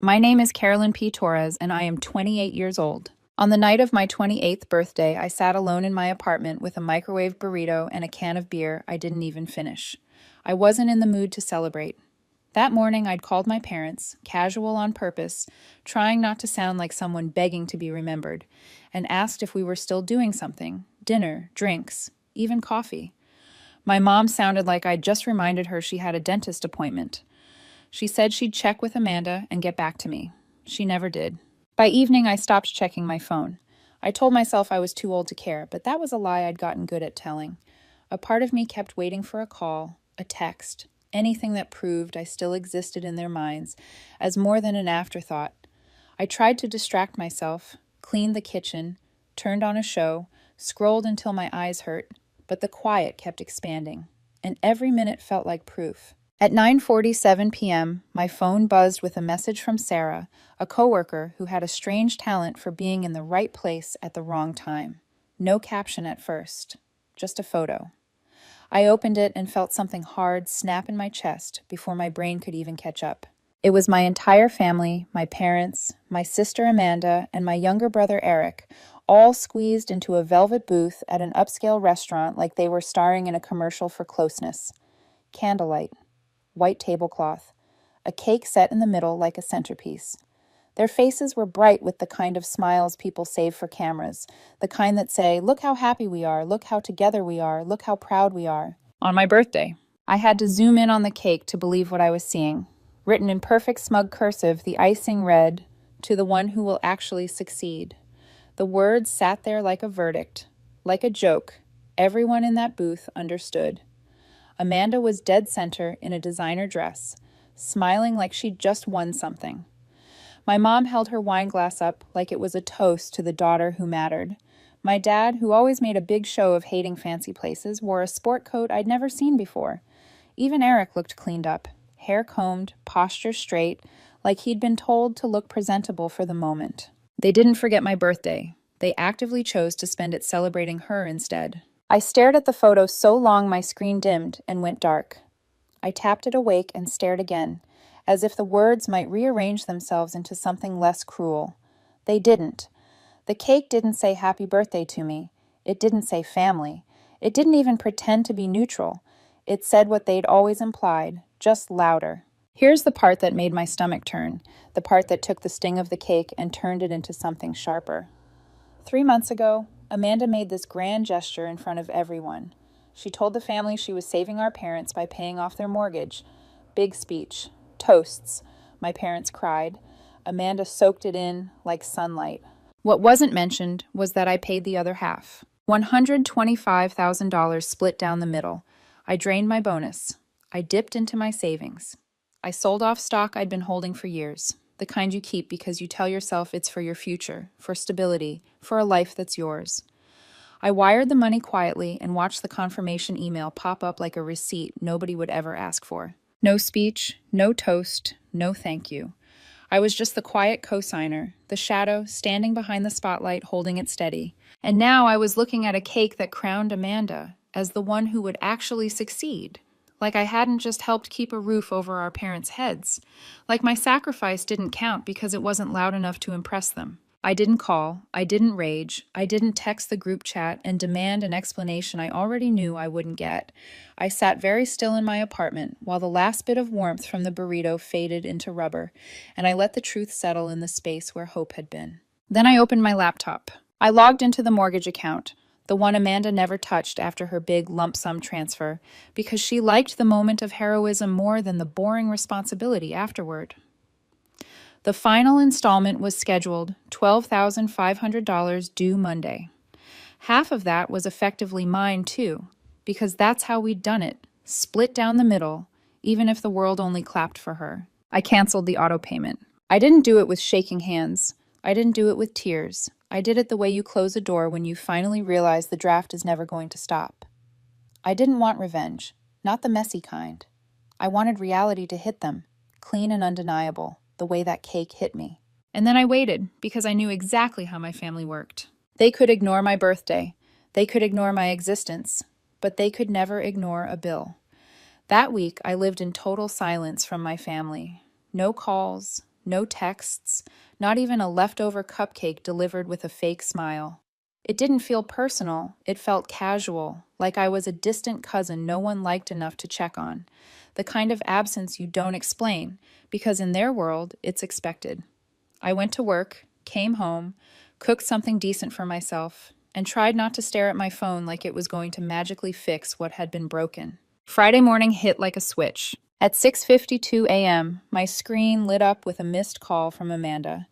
My name is Carolyn P. Torres, and I am 28 years old. On the night of my 28th birthday, I sat alone in my apartment with a microwave burrito and a can of beer I didn't even finish. I wasn't in the mood to celebrate. That morning, I'd called my parents, casual on purpose, trying not to sound like someone begging to be remembered, and asked if we were still doing something: dinner, drinks, even coffee. My mom sounded like I'd just reminded her she had a dentist appointment. She said she'd check with Amanda and get back to me. She never did. By evening, I stopped checking my phone. I told myself I was too old to care, but that was a lie I'd gotten good at telling. A part of me kept waiting for a call, a text, anything that proved I still existed in their minds as more than an afterthought. I tried to distract myself, cleaned the kitchen, turned on a show, scrolled until my eyes hurt, but the quiet kept expanding, and every minute felt like proof. At 9:47 p.m., my phone buzzed with a message from Sarah, a coworker who had a strange talent for being in the right place at the wrong time. No caption at first, just a photo. I opened it and felt something hard snap in my chest before my brain could even catch up. It was my entire family, my parents, my sister Amanda, and my younger brother Eric, all squeezed into a velvet booth at an upscale restaurant like they were starring in a commercial for closeness. Candlelight, white tablecloth, a cake set in the middle like a centerpiece. Their faces were bright with the kind of smiles people save for cameras, the kind that say, "Look how happy we are, look how together we are, look how proud we are." On my birthday, I had to zoom in on the cake to believe what I was seeing. Written in perfect smug cursive, the icing read, "To the one who will actually succeed." The words sat there like a verdict, like a joke. Everyone in that booth understood. Amanda was dead center in a designer dress, smiling like she'd just won something. My mom held her wine glass up like it was a toast to the daughter who mattered. My dad, who always made a big show of hating fancy places, wore a sport coat I'd never seen before. Even Eric looked cleaned up, hair combed, posture straight, like he'd been told to look presentable for the moment. They didn't forget my birthday. They actively chose to spend it celebrating her instead. I stared at the photo so long my screen dimmed and went dark. I tapped it awake and stared again, as if the words might rearrange themselves into something less cruel. They didn't. The cake didn't say happy birthday to me. It didn't say family. It didn't even pretend to be neutral. It said what they'd always implied, just louder. Here's the part that made my stomach turn, the part that took the sting of the cake and turned it into something sharper. 3 months ago, Amanda made this grand gesture in front of everyone. She told the family she was saving our parents by paying off their mortgage. Big speech. Toasts. My parents cried. Amanda soaked it in like sunlight. What wasn't mentioned was that I paid the other half. $125,000 split down the middle. I drained my bonus. I dipped into my savings. I sold off stock I'd been holding for years. The kind you keep because you tell yourself it's for your future, for stability, for a life that's yours. I wired the money quietly and watched the confirmation email pop up like a receipt nobody would ever ask for. No speech, no toast, no thank you. I was just the quiet cosigner, the shadow standing behind the spotlight holding it steady. And now I was looking at a cake that crowned Amanda as the one who would actually succeed. Like I hadn't just helped keep a roof over our parents' heads. Like my sacrifice didn't count because it wasn't loud enough to impress them. I didn't call, I didn't rage, I didn't text the group chat and demand an explanation I already knew I wouldn't get. I sat very still in my apartment while the last bit of warmth from the burrito faded into rubber, and I let the truth settle in the space where hope had been. Then I opened my laptop. I logged into the mortgage account, the one Amanda never touched after her big lump sum transfer, because she liked the moment of heroism more than the boring responsibility afterward. The final installment was scheduled, $12,500 due Monday. Half of that was effectively mine, too, because that's how we'd done it, split down the middle, even if the world only clapped for her. I canceled the auto payment. I didn't do it with shaking hands. I didn't do it with tears. I did it the way you close a door when you finally realize the draft is never going to stop. I didn't want revenge, not the messy kind. I wanted reality to hit them, clean and undeniable, the way that cake hit me. And then I waited, because I knew exactly how my family worked. They could ignore my birthday. They could ignore my existence. But they could never ignore a bill. That week, I lived in total silence from my family. No calls, no texts, not even a leftover cupcake delivered with a fake smile. It didn't feel personal, it felt casual, like I was a distant cousin no one liked enough to check on. The kind of absence you don't explain, because in their world, it's expected. I went to work, came home, cooked something decent for myself, and tried not to stare at my phone like it was going to magically fix what had been broken. Friday morning hit like a switch. At 6:52 a.m., my screen lit up with a missed call from Amanda,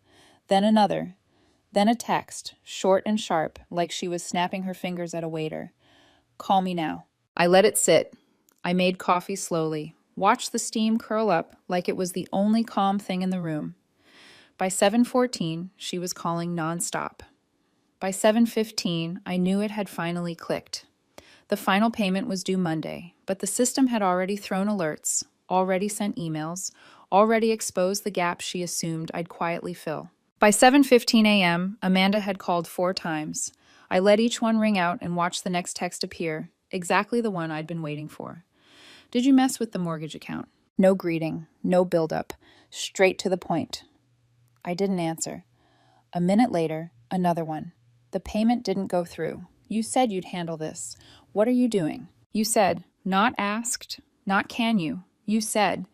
then another, then a text, short and sharp, like she was snapping her fingers at a waiter. Call me now. I let it sit. I made coffee slowly, watched the steam curl up like it was the only calm thing in the room. By 7:14, she was calling nonstop. By 7:15, I knew it had finally clicked. The final payment was due Monday, but the system had already thrown alerts, already sent emails, already exposed the gap she assumed I'd quietly fill. By 7:15 a.m., Amanda had called 4 times. I let each one ring out and watched the next text appear, exactly the one I'd been waiting for. Did you mess with the mortgage account? No greeting, no build-up, straight to the point. I didn't answer. A minute later, another one. The payment didn't go through. You said you'd handle this. What are you doing? You said, not asked, not can you. You said,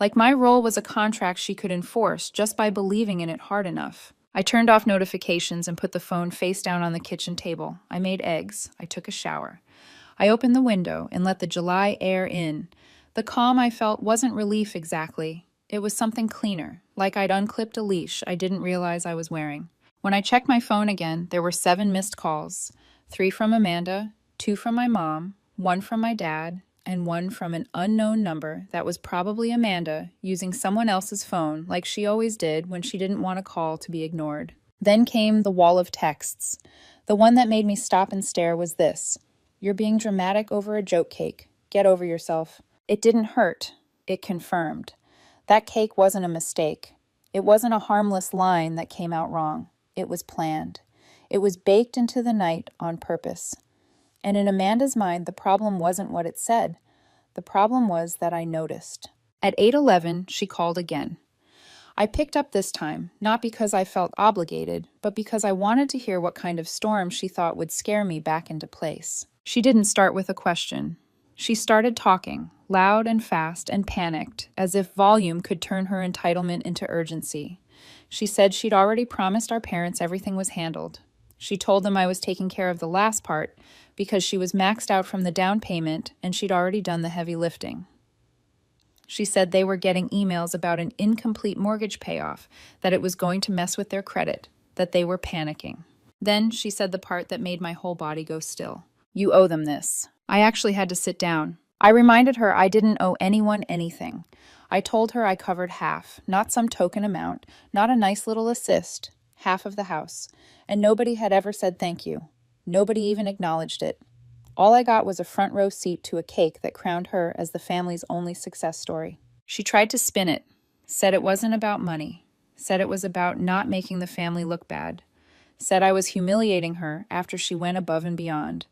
like my role was a contract she could enforce just by believing in it hard enough. I turned off notifications and put the phone face down on the kitchen table. I made eggs. I took a shower. I opened the window and let the July air in. The calm I felt wasn't relief exactly. It was something cleaner, like I'd unclipped a leash I didn't realize I was wearing. When I checked my phone again, there were 7 missed calls. 3 from Amanda, 2 from my mom, 1 from my dad, and 1 from an unknown number that was probably Amanda using someone else's phone like she always did when she didn't want a call to be ignored. Then came the wall of texts. The one that made me stop and stare was this. You're being dramatic over a joke cake. Get over yourself. It didn't hurt. It confirmed. That cake wasn't a mistake. It wasn't a harmless line that came out wrong. It was planned. It was baked into the night on purpose. And in Amanda's mind, the problem wasn't what it said. The problem was that I noticed. At 8:11, she called again. I picked up this time, not because I felt obligated, but because I wanted to hear what kind of storm she thought would scare me back into place. She didn't start with a question. She started talking, loud and fast and panicked, as if volume could turn her entitlement into urgency. She said she'd already promised our parents everything was handled. She told them I was taking care of the last part because she was maxed out from the down payment and she'd already done the heavy lifting. She said they were getting emails about an incomplete mortgage payoff, that it was going to mess with their credit, that they were panicking. Then she said the part that made my whole body go still. You owe them this. I actually had to sit down. I reminded her I didn't owe anyone anything. I told her I covered half, not some token amount, not a nice little assist, half of the house. And nobody had ever said thank you. Nobody even acknowledged it. All I got was a front row seat to a cake that crowned her as the family's only success story. She tried to spin it, said it wasn't about money, said it was about not making the family look bad, said I was humiliating her after she went above and beyond.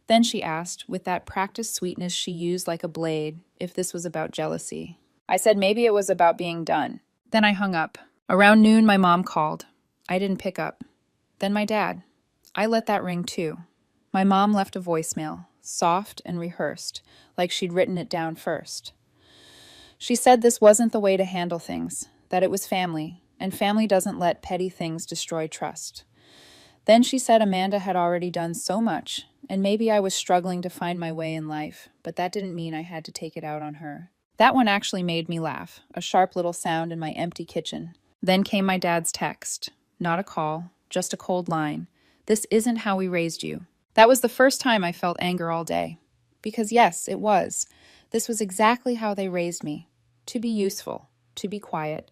Then she asked, with that practiced sweetness she used like a blade, if this was about jealousy. I said maybe it was about being done. Then I hung up. Around noon, my mom called. I didn't pick up. Then my dad. I let that ring too. My mom left a voicemail, soft and rehearsed, like she'd written it down first. She said this wasn't the way to handle things, that it was family, and family doesn't let petty things destroy trust. Then she said Amanda had already done so much, and maybe I was struggling to find my way in life, but that didn't mean I had to take it out on her. That one actually made me laugh, a sharp little sound in my empty kitchen. Then came my dad's text. Not a call, just a cold line. This isn't how we raised you. That was the first time I felt anger all day. Because yes, it was. This was exactly how they raised me. To be useful, to be quiet,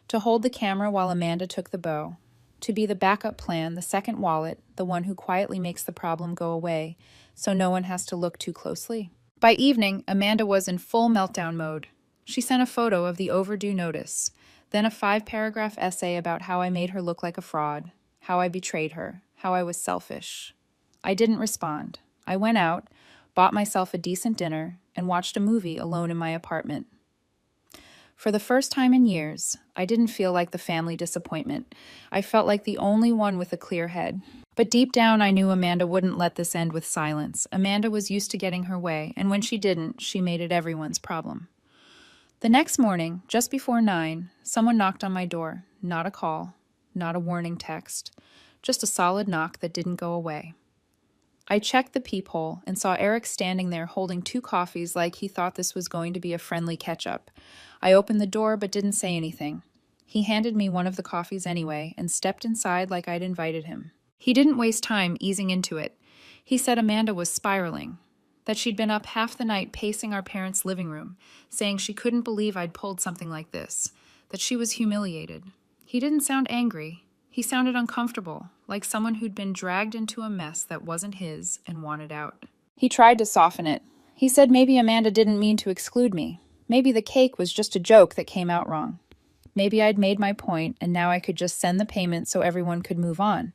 to hold the camera while Amanda took the bow, to be the backup plan, the second wallet, the one who quietly makes the problem go away, so no one has to look too closely. By evening, Amanda was in full meltdown mode. She sent a photo of the overdue notice, then a 5-paragraph essay about how I made her look like a fraud, how I betrayed her, how I was selfish. I didn't respond. I went out, bought myself a decent dinner, and watched a movie alone in my apartment. For the first time in years, I didn't feel like the family disappointment. I felt like the only one with a clear head. But deep down, I knew Amanda wouldn't let this end with silence. Amanda was used to getting her way, and when she didn't, she made it everyone's problem. The next morning, just before 9, someone knocked on my door. Not a call, not a warning text, just a solid knock that didn't go away. I checked the peephole and saw Eric standing there holding 2 coffees like he thought this was going to be a friendly catch-up. I opened the door but didn't say anything. He handed me one of the coffees anyway and stepped inside like I'd invited him. He didn't waste time easing into it. He said Amanda was spiraling, that she'd been up half the night pacing our parents' living room, saying she couldn't believe I'd pulled something like this, that she was humiliated. He didn't sound angry. He sounded uncomfortable, like someone who'd been dragged into a mess that wasn't his and wanted out. He tried to soften it. He said maybe Amanda didn't mean to exclude me. Maybe the cake was just a joke that came out wrong. Maybe I'd made my point and now I could just send the payment so everyone could move on.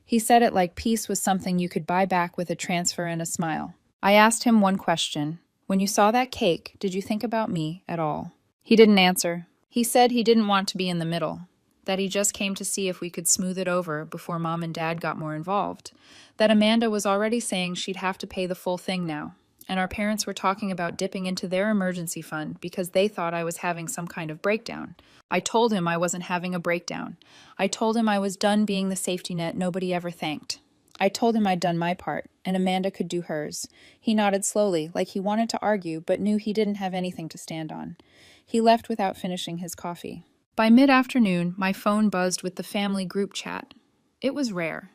He said it like peace was something you could buy back with a transfer and a smile. I asked him one question. When you saw that cake, did you think about me at all? He didn't answer. He said he didn't want to be in the middle, that he just came to see if we could smooth it over before Mom and Dad got more involved, that Amanda was already saying she'd have to pay the full thing now, and our parents were talking about dipping into their emergency fund because they thought I was having some kind of breakdown. I told him I wasn't having a breakdown. I told him I was done being the safety net nobody ever thanked. I told him I'd done my part, and Amanda could do hers. He nodded slowly, like he wanted to argue, but knew he didn't have anything to stand on. He left without finishing his coffee. By mid-afternoon, my phone buzzed with the family group chat. It was rare.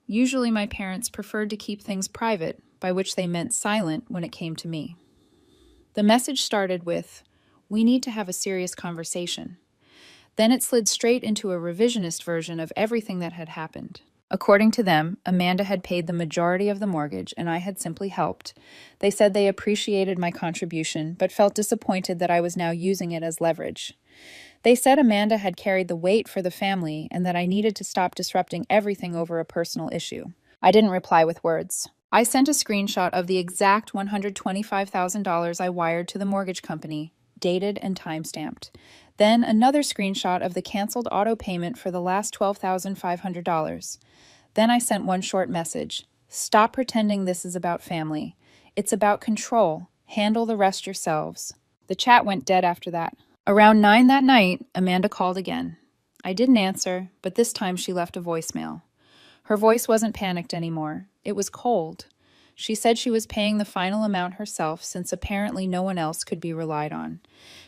Usually my parents preferred to keep things private, by which they meant silent when it came to me. The message started with, "We need to have a serious conversation." Then it slid straight into a revisionist version of everything that had happened. According to them, Amanda had paid the majority of the mortgage and I had simply helped. They said they appreciated my contribution, but felt disappointed that I was now using it as leverage. They said Amanda had carried the weight for the family and that I needed to stop disrupting everything over a personal issue. I didn't reply with words. I sent a screenshot of the exact $125,000 I wired to the mortgage company, dated and time-stamped. Then another screenshot of the canceled auto payment for the last $12,500. Then I sent one short message. Stop pretending this is about family. It's about control. Handle the rest yourselves. The chat went dead after that. Around 9 that night, Amanda called again. I didn't answer, but this time she left a voicemail. Her voice wasn't panicked anymore. It was cold. She said she was paying the final amount herself since apparently no one else could be relied on.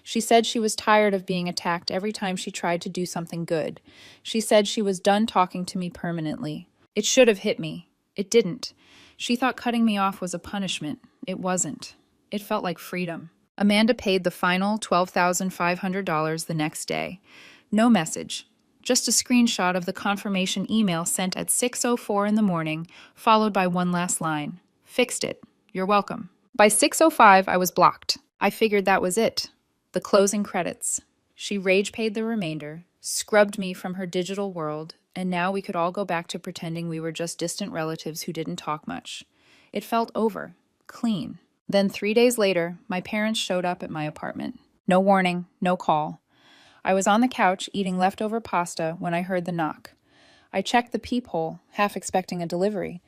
She said she was tired of being attacked every time she tried to do something good. She said she was done talking to me permanently. It should have hit me. It didn't. She thought cutting me off was a punishment. It wasn't. It felt like freedom. Amanda paid the final $12,500 the next day. No message. Just a screenshot of the confirmation email sent at 6:04 in the morning, followed by one last line. Fixed it. You're welcome. By 6:05, I was blocked. I figured that was it. The closing credits. She rage paid the remainder, scrubbed me from her digital world, and now we could all go back to pretending we were just distant relatives who didn't talk much. It felt over. Clean. Then 3 days later, my parents showed up at my apartment. No warning, no call. I was on the couch eating leftover pasta when I heard the knock. I checked the peephole, half expecting a delivery.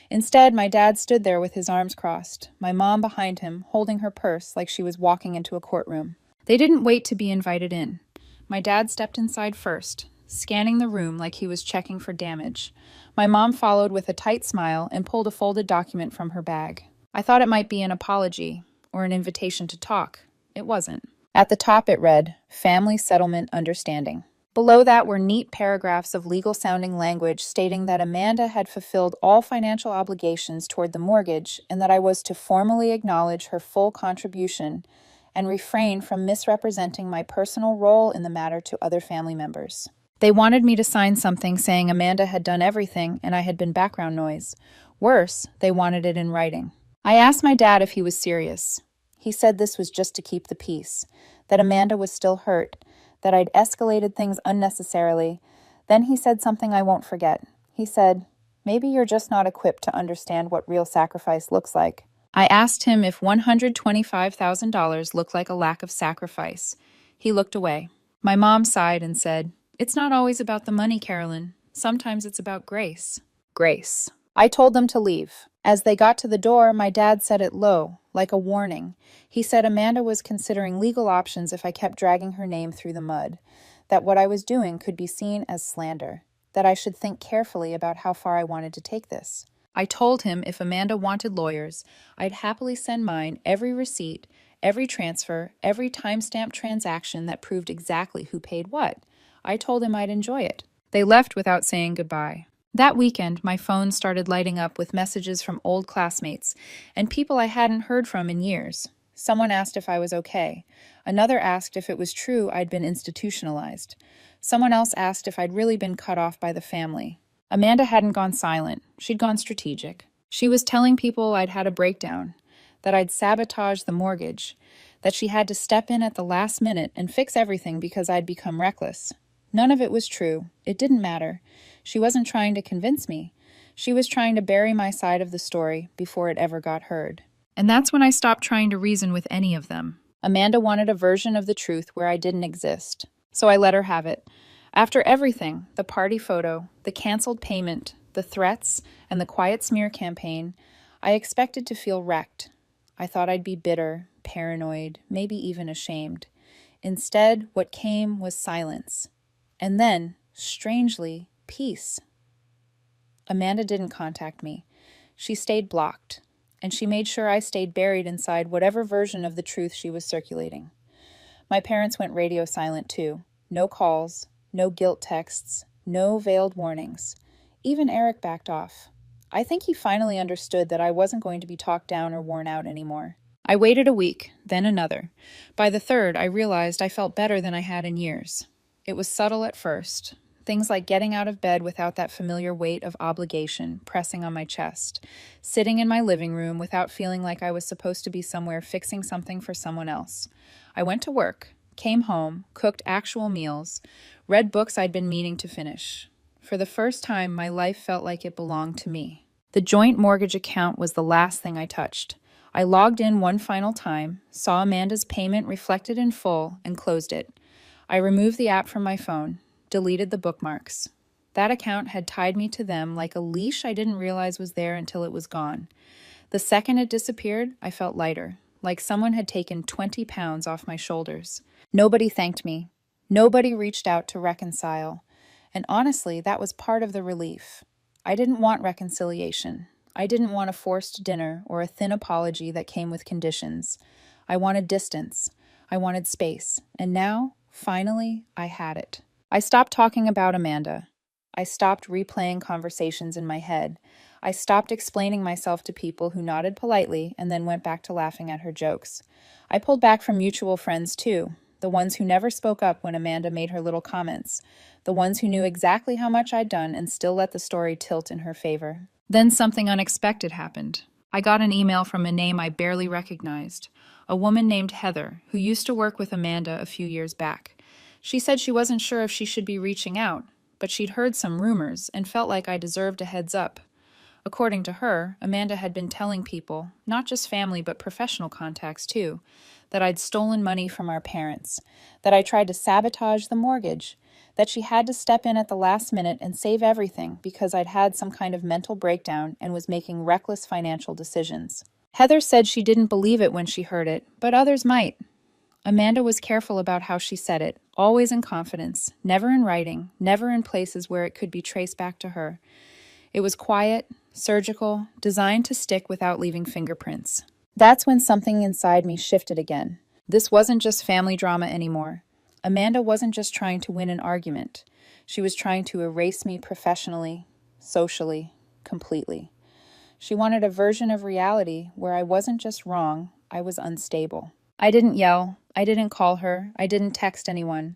Instead, my dad stood there with his arms crossed, my mom behind him, holding her purse like she was walking into a courtroom. They didn't wait to be invited in. My dad stepped inside first, scanning the room like he was checking for damage. My mom followed with a tight smile and pulled a folded document from her bag. I thought it might be an apology or an invitation to talk. It wasn't. At the top it read, Family Settlement Understanding. Below that were neat paragraphs of legal-sounding language stating that Amanda had fulfilled all financial obligations toward the mortgage and that I was to formally acknowledge her full contribution and refrain from misrepresenting my personal role in the matter to other family members. They wanted me to sign something saying Amanda had done everything and I had been background noise. Worse, they wanted it in writing. I asked my dad if he was serious. He said this was just to keep the peace, that Amanda was still hurt, that I'd escalated things unnecessarily. Then he said something I won't forget. He said, "Maybe you're just not equipped to understand what real sacrifice looks like." I asked him if $125,000 looked like a lack of sacrifice. He looked away. My mom sighed and said, "It's not always about the money, Carolyn. Sometimes it's about grace." Grace. I told them to leave. As they got to the door, my dad said it low, like a warning. He said Amanda was considering legal options if I kept dragging her name through the mud, that what I was doing could be seen as slander, that I should think carefully about how far I wanted to take this. I told him if Amanda wanted lawyers, I'd happily send mine every receipt, every transfer, every timestamped transaction that proved exactly who paid what. I told him I'd enjoy it. They left without saying goodbye. That weekend, my phone started lighting up with messages from old classmates and people I hadn't heard from in years. Someone asked if I was okay. Another asked if it was true I'd been institutionalized. Someone else asked if I'd really been cut off by the family. Amanda hadn't gone silent. She'd gone strategic. She was telling people I'd had a breakdown, that I'd sabotaged the mortgage, that she had to step in at the last minute and fix everything because I'd become reckless. None of it was true. It didn't matter. She wasn't trying to convince me. She was trying to bury my side of the story before it ever got heard. And that's when I stopped trying to reason with any of them. Amanda wanted a version of the truth where I didn't exist. So I let her have it. After everything, the party photo, the canceled payment, the threats, and the quiet smear campaign, I expected to feel wrecked. I thought I'd be bitter, paranoid, maybe even ashamed. Instead, what came was silence. And then, strangely, peace. Amanda didn't contact me. She stayed blocked, and she made sure I stayed buried inside whatever version of the truth she was circulating. My parents went radio silent too. No calls, no guilt texts, no veiled warnings. Even Eric backed off. I think he finally understood that I wasn't going to be talked down or worn out anymore. I waited a week, then another. By the third, I realized I felt better than I had in years. It was subtle at first. Things like getting out of bed without that familiar weight of obligation pressing on my chest, sitting in my living room without feeling like I was supposed to be somewhere fixing something for someone else. I went to work, came home, cooked actual meals, read books I'd been meaning to finish. For the first time, my life felt like it belonged to me. The joint mortgage account was the last thing I touched. I logged in one final time, saw Amanda's payment reflected in full, and closed it. I removed the app from my phone, deleted the bookmarks. That account had tied me to them like a leash I didn't realize was there until it was gone. The second it disappeared, I felt lighter, like someone had taken 20 pounds off my shoulders. Nobody thanked me. Nobody reached out to reconcile. And honestly, that was part of the relief. I didn't want reconciliation. I didn't want a forced dinner or a thin apology that came with conditions. I wanted distance. I wanted space. And now, finally, I had it. I stopped talking about Amanda. I stopped replaying conversations in my head. I stopped explaining myself to people who nodded politely and then went back to laughing at her jokes. I pulled back from mutual friends too, the ones who never spoke up when Amanda made her little comments, the ones who knew exactly how much I'd done and still let the story tilt in her favor. Then something unexpected happened. I got an email from a name I barely recognized, a woman named Heather, who used to work with Amanda a few years back. She said she wasn't sure if she should be reaching out, but she'd heard some rumors and felt like I deserved a heads up. According to her, Amanda had been telling people, not just family but professional contacts too, that I'd stolen money from our parents, that I tried to sabotage the mortgage, that she had to step in at the last minute and save everything because I'd had some kind of mental breakdown and was making reckless financial decisions. Heather said she didn't believe it when she heard it, but others might. Amanda was careful about how she said it, always in confidence, never in writing, never in places where it could be traced back to her. It was quiet, surgical, designed to stick without leaving fingerprints. That's when something inside me shifted again. This wasn't just family drama anymore. Amanda wasn't just trying to win an argument. She was trying to erase me professionally, socially, completely. She wanted a version of reality where I wasn't just wrong, I was unstable. I didn't yell. I didn't call her. I didn't text anyone.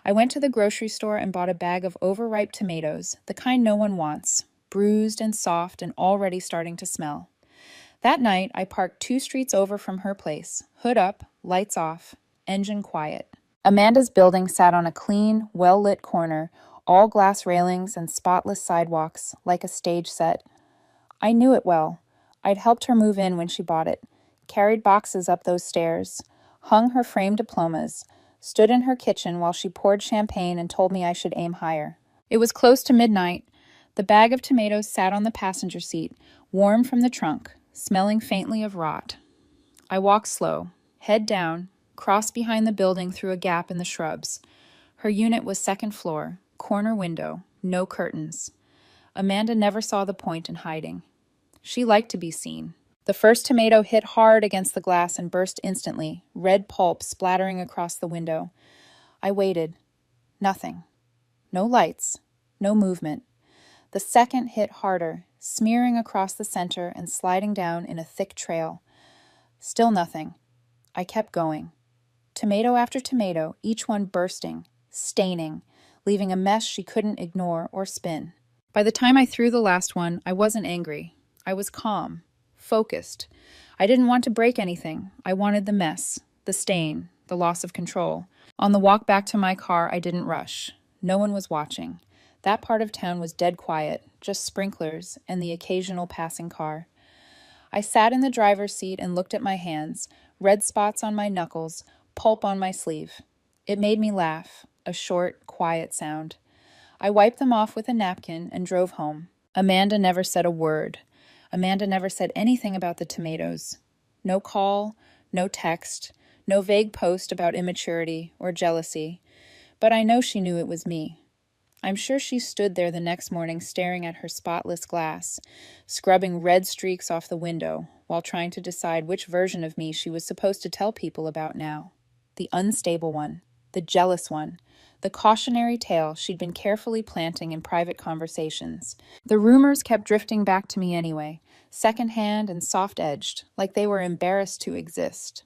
I went to the grocery store and bought a bag of overripe tomatoes, the kind no one wants, bruised and soft and already starting to smell. That night, I parked 2 streets over from her place, hood up, lights off, engine quiet. Amanda's building sat on a clean, well-lit corner, all glass railings and spotless sidewalks, like a stage set. I knew it well. I'd helped her move in when she bought it, carried boxes up those stairs, hung her framed diplomas, stood in her kitchen while she poured champagne and told me I should aim higher. It was close to midnight. The bag of tomatoes sat on the passenger seat, warm from the trunk, smelling faintly of rot. I walked slow, head down, crossed behind the building through a gap in the shrubs. Her unit was second floor, corner window, no curtains. Amanda never saw the point in hiding. She liked to be seen. The first tomato hit hard against the glass and burst instantly, red pulp splattering across the window. I waited. Nothing. No lights. No movement. The second hit harder, smearing across the center and sliding down in a thick trail. Still nothing. I kept going. Tomato after tomato, each one bursting, staining, leaving a mess she couldn't ignore or spin. By the time I threw the last one, I wasn't angry. I was calm, focused. I didn't want to break anything. I wanted the mess, the stain, the loss of control. On the walk back to my car, I didn't rush. No one was watching. That part of town was dead quiet, just sprinklers and the occasional passing car. I sat in the driver's seat and looked at my hands, red spots on my knuckles, pulp on my sleeve. It made me laugh, a short, quiet sound. I wiped them off with a napkin and drove home. Amanda never said a word. Amanda never said anything about the tomatoes. No call, no text, no vague post about immaturity or jealousy. But I know she knew it was me. I'm sure she stood there the next morning staring at her spotless glass, scrubbing red streaks off the window, while trying to decide which version of me she was supposed to tell people about now. The unstable one, the jealous one, the cautionary tale she'd been carefully planting in private conversations. The rumors kept drifting back to me anyway, secondhand and soft-edged, like they were embarrassed to exist.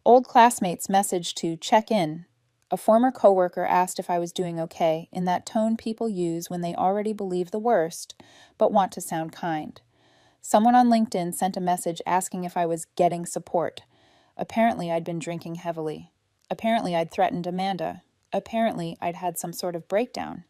Old classmates messaged to check in. A former coworker asked if I was doing okay, in that tone people use when they already believe the worst, but want to sound kind. Someone on LinkedIn sent a message asking if I was getting support. Apparently I'd been drinking heavily. Apparently I'd threatened Amanda. Apparently I'd had some sort of breakdown.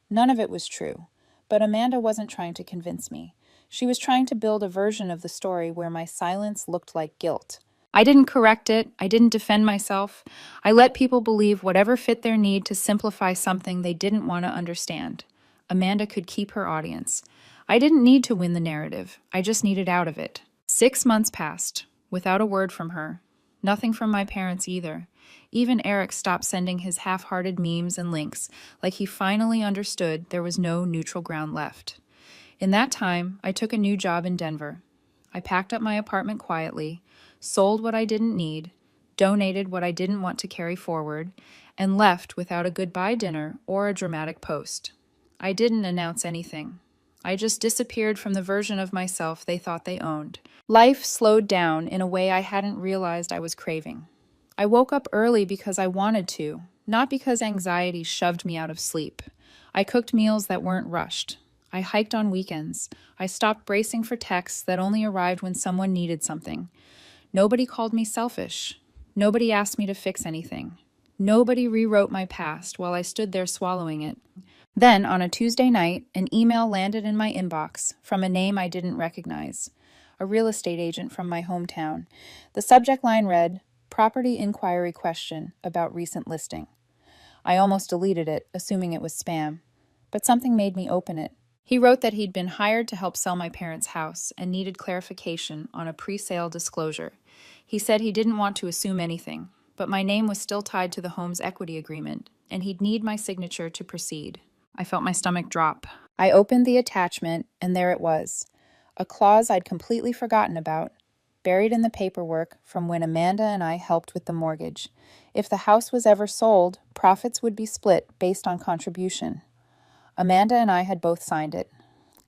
None of it was true, but Amanda wasn't trying to convince me. She was trying to build a version of the story where my silence looked like guilt. I didn't correct it. I didn't defend myself. I let people believe whatever fit their need to simplify something they didn't want to understand. Amanda could keep her audience. I didn't need to win the narrative. I just needed out of it. 6 months passed, without a word from her. Nothing from my parents either. Even Eric stopped sending his half-hearted memes and links, like he finally understood there was no neutral ground left. In that time, I took a new job in Denver. I packed up my apartment quietly, sold what I didn't need, donated what I didn't want to carry forward, and left without a goodbye dinner or a dramatic post. I didn't announce anything. I just disappeared from the version of myself they thought they owned. Life slowed down in a way I hadn't realized I was craving. I woke up early because I wanted to, not because anxiety shoved me out of sleep. I cooked meals that weren't rushed. I hiked on weekends. I stopped bracing for texts that only arrived when someone needed something. Nobody called me selfish. Nobody asked me to fix anything. Nobody rewrote my past while I stood there swallowing it. Then, on a Tuesday night, an email landed in my inbox from a name I didn't recognize, a real estate agent from my hometown. The subject line read, "Property inquiry question about recent listing." I almost deleted it, assuming it was spam, but something made me open it. He wrote that he'd been hired to help sell my parents' house and needed clarification on a pre-sale disclosure. He said he didn't want to assume anything, but my name was still tied to the home's equity agreement, and he'd need my signature to proceed. I felt my stomach drop. I opened the attachment, and there it was, a clause I'd completely forgotten about, buried in the paperwork from when Amanda and I helped with the mortgage. If the house was ever sold, profits would be split based on contribution. Amanda and I had both signed it.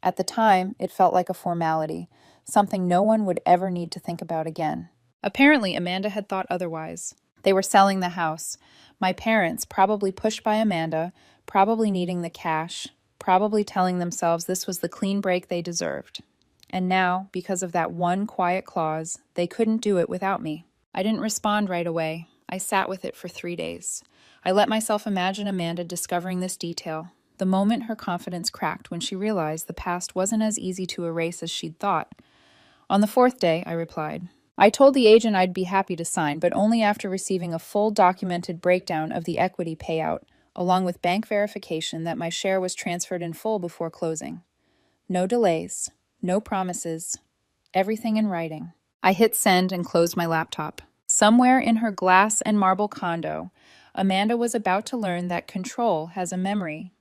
At the time, it felt like a formality, something no one would ever need to think about again. Apparently, Amanda had thought otherwise. They were selling the house. My parents, probably pushed by Amanda, probably needing the cash, probably telling themselves this was the clean break they deserved. And now, because of that one quiet clause, they couldn't do it without me. I didn't respond right away. I sat with it for 3 days. I let myself imagine Amanda discovering this detail, the moment her confidence cracked when she realized the past wasn't as easy to erase as she'd thought. On the 4th day, I replied, I told the agent I'd be happy to sign, but only after receiving a full documented breakdown of the equity payout, along with bank verification that my share was transferred in full before closing. No delays, no promises, everything in writing. I hit send and closed my laptop. Somewhere in her glass and marble condo, Amanda was about to learn that control has a memory,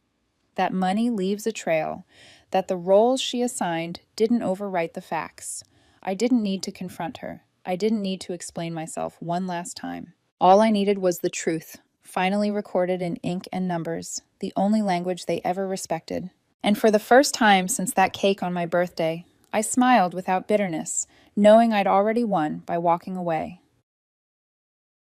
that money leaves a trail, that the roles she assigned didn't overwrite the facts. I didn't need to confront her. I didn't need to explain myself one last time. All I needed was the truth, finally recorded in ink and numbers, the only language they ever respected. And for the first time since that cake on my birthday, I smiled without bitterness, knowing I'd already won by walking away.